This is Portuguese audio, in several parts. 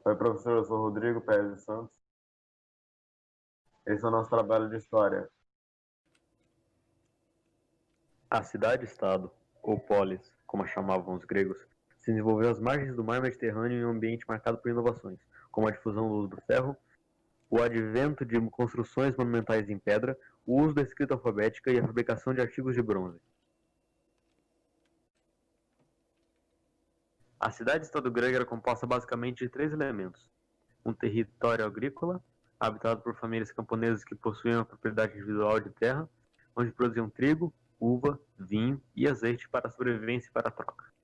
Oi, professor, eu sou Rodrigo Pérez dos Santos. Esse é o nosso trabalho de história. A cidade-estado, ou polis, como a chamavam os gregos, se desenvolveu às margens do mar Mediterrâneo em um ambiente marcado por inovações, como a difusão do uso do ferro, o advento de construções monumentais em pedra, o uso da escrita alfabética e a fabricação de artigos de bronze. A cidade-estado grega era composta basicamente de três elementos: um território agrícola, habitado por famílias camponesas que possuíam a propriedade individual de terra, onde produziam trigo, uva, vinho e azeite para a sobrevivência e para a troca.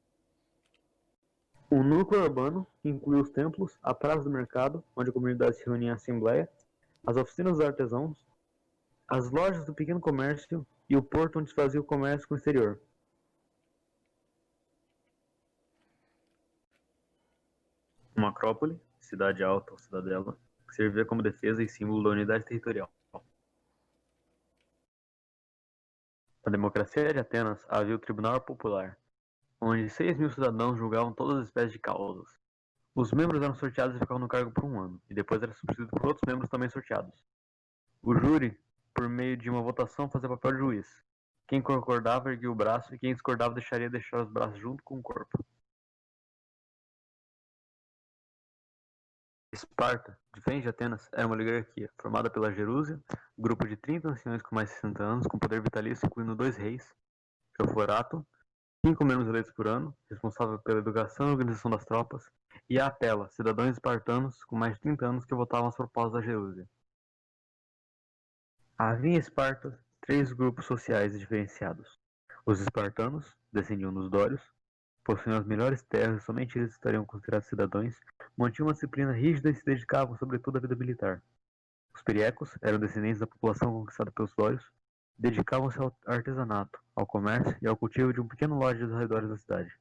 Um núcleo urbano, que incluía os templos, a praça do mercado, onde a comunidade se reunia em assembleia, as oficinas dos artesãos, as lojas do pequeno comércio e o porto onde se fazia o comércio com o exterior. Uma acrópole, cidade alta ou cidadela, que servia como defesa e símbolo da unidade territorial. Na democracia de Atenas havia o Tribunal Popular, onde 6.000 cidadãos julgavam todas as espécies de causas. Os membros eram sorteados e ficavam no cargo por um ano, e depois era substituído por outros membros também sorteados. O júri, por meio de uma votação, fazia papel de juiz. Quem concordava erguia o braço e quem discordava deixaria deixar os braços junto com o corpo. Esparta, diferente de Atenas, era uma oligarquia, formada pela Gerúsia, grupo de 30 anciões com mais de 60 anos, com poder vitalício, incluindo 2 reis, Eufrato, 5 membros eleitos por ano, responsável pela educação e organização das tropas, e a Apela, cidadãos espartanos com mais de 30 anos que votavam as propostas da Gerúsia. Havia em Esparta 3 grupos sociais diferenciados. Os espartanos, descendiam dos dórios, possuíam as melhores terras e somente eles estariam considerados cidadãos, mantinham uma disciplina rígida e se dedicavam sobretudo à vida militar. Os periecos eram descendentes da população conquistada pelos dórios, dedicavam-se ao artesanato, ao comércio e ao cultivo de um pequeno lote dos arredores da cidade.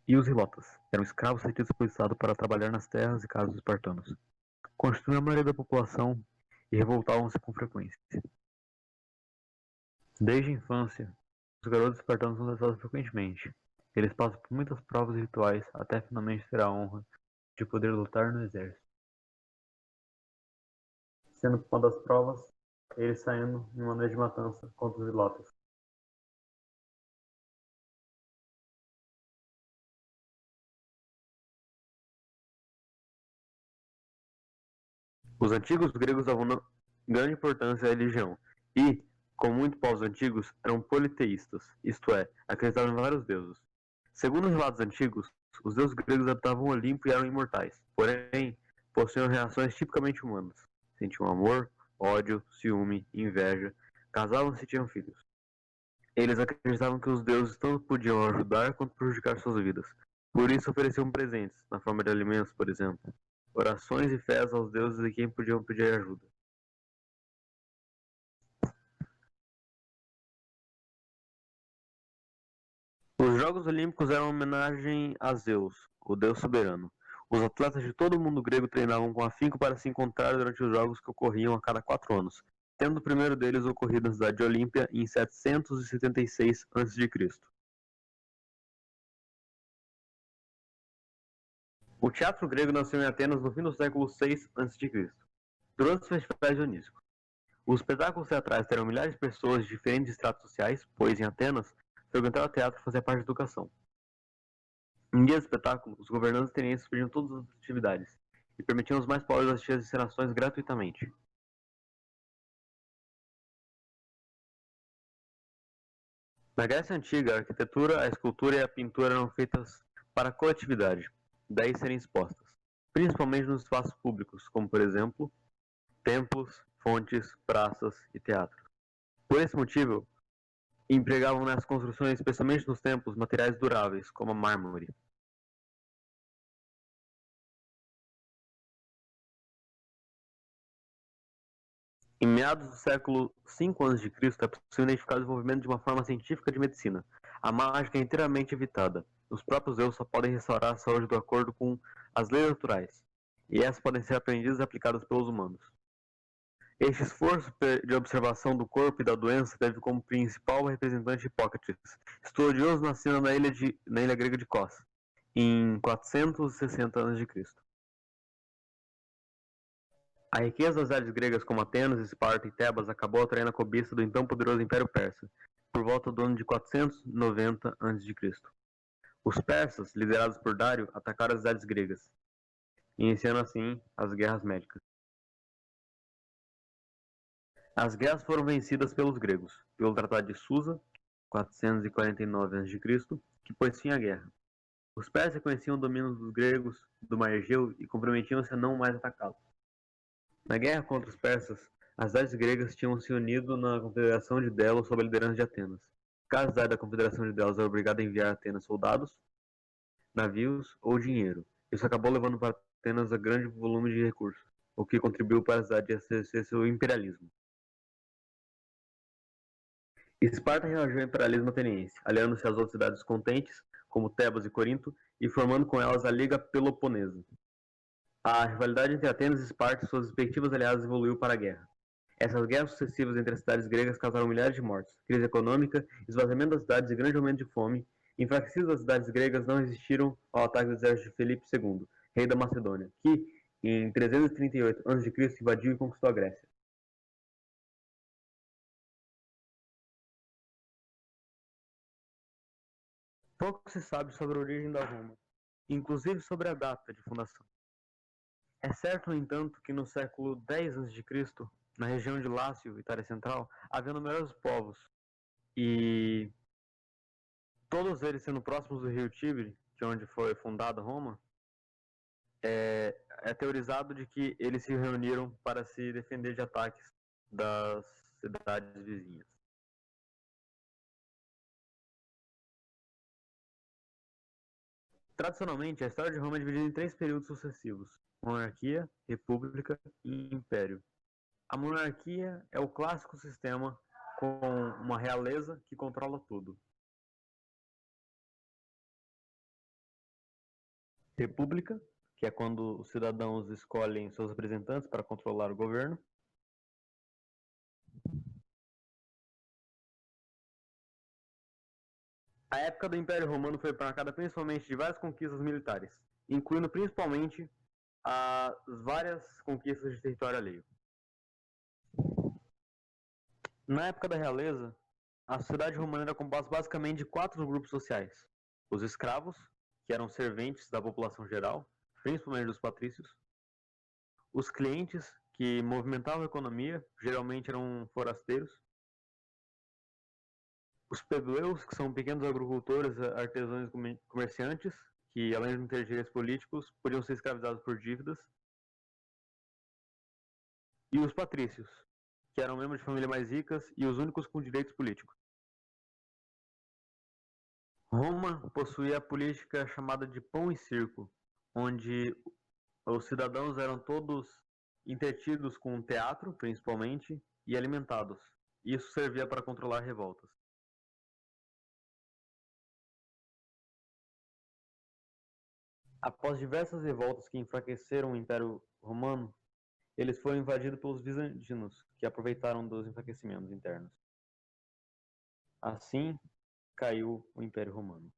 E os hilotas eram escravos retidos pelo Estado para trabalhar nas terras e casas dos espartanos. Constituíam a maioria da população e revoltavam-se com frequência. Desde a infância, os garotos espartanos são testados frequentemente. Eles passam por muitas provas e rituais até finalmente ter a honra de poder lutar no exército. Sendo que uma das provas, eles saindo em maneira de matança contra os hilotas. Os antigos gregos davam grande importância à religião e, como muitos povos antigos, eram politeístas, isto é, acreditavam em vários deuses. Segundo os relatos antigos, os deuses gregos habitavam o Olimpo e eram imortais, porém, possuíam reações tipicamente humanas. Sentiam amor, ódio, ciúme, inveja, casavam-se e tinham filhos. Eles acreditavam que os deuses tanto podiam ajudar quanto prejudicar suas vidas. Por isso ofereciam presentes, na forma de alimentos, por exemplo, orações e fés aos deuses de quem podiam pedir ajuda. Os Jogos Olímpicos eram uma homenagem a Zeus, o deus soberano. Os atletas de todo o mundo grego treinavam com afinco para se encontrar durante os jogos que ocorriam a cada 4 anos, tendo o primeiro deles ocorrido na cidade de Olímpia em 776 a.C. O teatro grego nasceu em Atenas no fim do século VI a.C., durante os festivais dionísicos. Os espetáculos teatrais terão milhares de pessoas de diferentes estratos sociais, pois em Atenas, frequentar o teatro fazia parte da educação. Em dia de espetáculo, os governantes atenienses pediam todas as atividades e permitiam aos mais pobres assistir às encenações gratuitamente. Na Grécia Antiga, a arquitetura, a escultura e a pintura eram feitas para a coletividade, daí serem expostas, principalmente nos espaços públicos, como por exemplo, templos, fontes, praças e teatros. Por esse motivo, empregavam nas construções, especialmente nos templos, materiais duráveis, como a mármore. Em meados do século V a.C., é possível identificar o desenvolvimento de uma forma científica de medicina. A mágica é inteiramente evitada. Os próprios deuses só podem restaurar a saúde de acordo com as leis naturais, e essas podem ser aprendidas e aplicadas pelos humanos. Este esforço de observação do corpo e da doença teve como principal representante Hipócrates, estudioso nascido na ilha grega de Kos, em 460 a.C. A riqueza das cidades gregas como Atenas, Esparta e Tebas acabou atraindo a cobiça do então poderoso Império Persa, por volta do ano de 490 a.C. Os persas, liderados por Dário, atacaram as cidades gregas, iniciando assim as Guerras Médicas. As guerras foram vencidas pelos gregos, pelo Tratado de Susa, 449 a.C., que pôs fim à guerra. Os persas reconheciam o domínio dos gregos do Mar Egeu e comprometiam-se a não mais atacá-los. Na guerra contra os persas, as cidades gregas tinham se unido na Confederação de Delos sob a liderança de Atenas. Cada cidade da Confederação de Delos era obrigada a enviar a Atenas soldados, navios ou dinheiro. Isso acabou levando para Atenas a grande volume de recursos, o que contribuiu para a cidade exercer seu imperialismo. Esparta reagiu ao imperialismo ateniense, aliando-se às outras cidades contentes, como Tebas e Corinto, e formando com elas a Liga Peloponesa. A rivalidade entre Atenas e Esparta e suas respectivas aliadas evoluiu para a guerra. Essas guerras sucessivas entre as cidades gregas causaram milhares de mortes, crise econômica, esvaziamento das cidades e grande aumento de fome. Enfraquecidas as cidades gregas não resistiram ao ataque do exército de Filipe II, rei da Macedônia, que, em 338 a.C., invadiu e conquistou a Grécia. Pouco se sabe sobre a origem da Roma, inclusive sobre a data de fundação. É certo, no entanto, que no século X a.C., na região de Lácio, Itália Central, havia numerosos povos, e todos eles sendo próximos do rio Tibre, que é onde foi fundada Roma, é teorizado de que eles se reuniram para se defender de ataques das cidades vizinhas. Tradicionalmente, a história de Roma é dividida em 3 períodos sucessivos: monarquia, república e império. A monarquia é o clássico sistema com uma realeza que controla tudo. República, que é quando os cidadãos escolhem seus representantes para controlar o governo. A época do Império Romano foi marcada principalmente de várias conquistas militares, incluindo principalmente as várias conquistas de território alheio. Na época da realeza, a sociedade romana era composta basicamente de 4 grupos sociais: os escravos, que eram serventes da população geral, principalmente dos patrícios; os clientes, que movimentavam a economia, geralmente eram forasteiros; os plebeus, que são pequenos agricultores, artesãos e comerciantes, que além de não ter direitos políticos, podiam ser escravizados por dívidas; e os patrícios, que eram membros de famílias mais ricas e os únicos com direitos políticos. Roma possuía a política chamada de pão e circo, onde os cidadãos eram todos entretidos com teatro, principalmente, e alimentados. Isso servia para controlar revoltas. Após diversas revoltas que enfraqueceram o Império Romano, eles foram invadidos pelos bizantinos, que aproveitaram dos enfraquecimentos internos. Assim, caiu o Império Romano.